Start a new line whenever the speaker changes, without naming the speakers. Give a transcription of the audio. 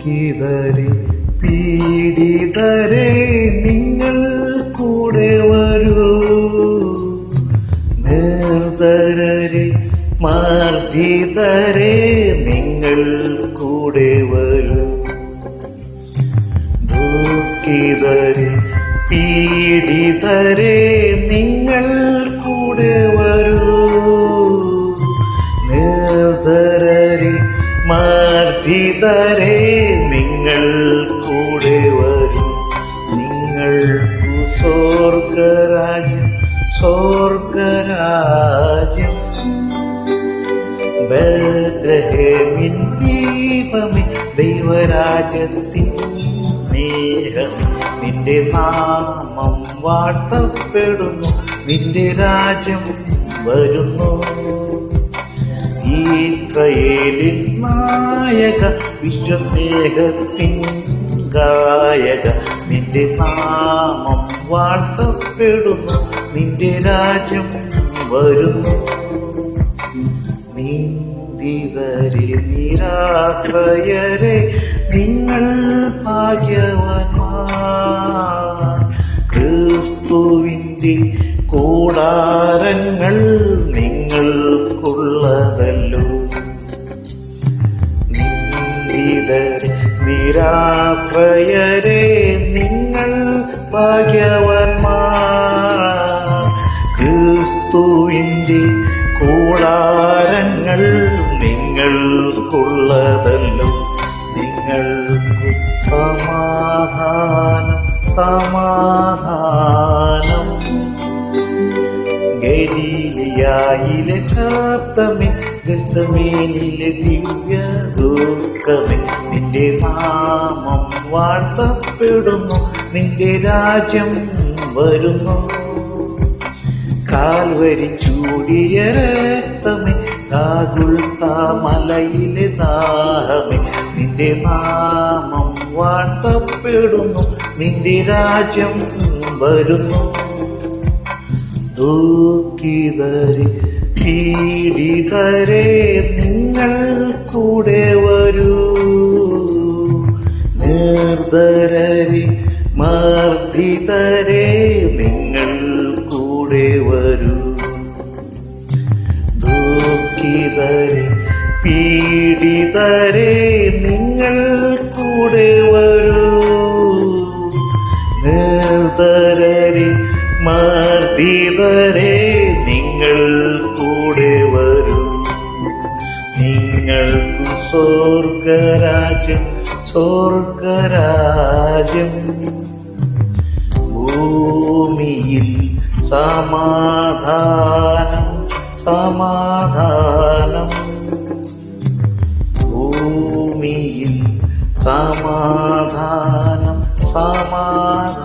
ദുഃഖിതരെ പീഡിതരെ നിങ്ങൾ കൂടെ വരൂ, നിർധരരെ മർദ്ദിതരെ നിങ്ങൾ കൂടെ വരൂ, ദുഃഖിതരെ പീഡിതരെ നിങ്ങൾ കൂടെ വരൂ, നിർധരരെ മർദ്ദിതരെ നിങ്ങൾ കൂടെ വരൂ. നിങ്ങൾക്കു സ്വർഗരാജ്യം സ്വർഗരാജ്യം. ബേത്ലഹേമിൻ ദീപമേ ദൈവരാജ്യത്തിൻ സ്നേഹമേ, നിന്റെ നാമം വാഴ്ത്തപ്പെടുന്നു, നിന്റെ രാജ്യം വരുന്നു. ഇസ്രായേലിൻ നായക വിശ്വസ്നേഹത്തിൻ ഗായക, നിന്റെ നാമം വാഴ്ത്തപ്പെടുന്നു, നിന്റെ രാജ്യം വരുന്നു. നിന്ദിതരെ നിരാശ്രയരെ നിങ്ങൾ ഭാഗ്യവാന്മാർ, ക്രിസ്തുവിന്റെ കൂടാരങ്ങൾ നിങ്ങൾക്കുള്ളതല്ലോ. നിന്ദിതരെ നിരാശ്രയരെ നിങ്ങൾ ഭാഗ്യവാന്മാർ, ക്രിസ്തുവിന്റെ കൂടാരങ്ങൾ നിങ്ങൾക്കുള്ളതല്ലോ. നിങ്ങൾക്ക് സമാധാനം സമാധാനം. ഗലീലയായിലെ ശാന്തമേ, ഗത്സമേനിലെ ദിവ്യ ദുഃഖമേ, നിന്റെ നാമം വാഴ്ത്തപ്പെടുന്നു, നിന്റെ രാജ്യം വരുന്നു. കാൽവരി ചൂടിയ രക്തമേ, മലയിലെ ദാഹമേ, നിന്റെ നാമം വാഴ്ത്തപ്പെടുന്നു, നിന്റെ രാജ്യം വരുന്നു. ദുഃഖിതരെ പീഡിതരെ നിങ്ങൾ കൂടെ വരൂ, നിർധരരെ മർദ്ദിതരെ നിങ്ങൾ കൂടെ വരൂ, ദുഃഖിതരെ പീഡിതരെ നിങ്ങൾ കൂടെ വരൂ, നിർധരരെ മർദ്ദിതരെ നിങ്ങൾ കൂടെ വരൂ. നിങ്ങൾക്ക് സ്വർഗരാജ്യം സ്വർഗരാജ്യം. ഭൂമിയിൽ സമാധാനം സമാധാനം, ഭൂമിയിൽ സമാധാനം സമാധാനം.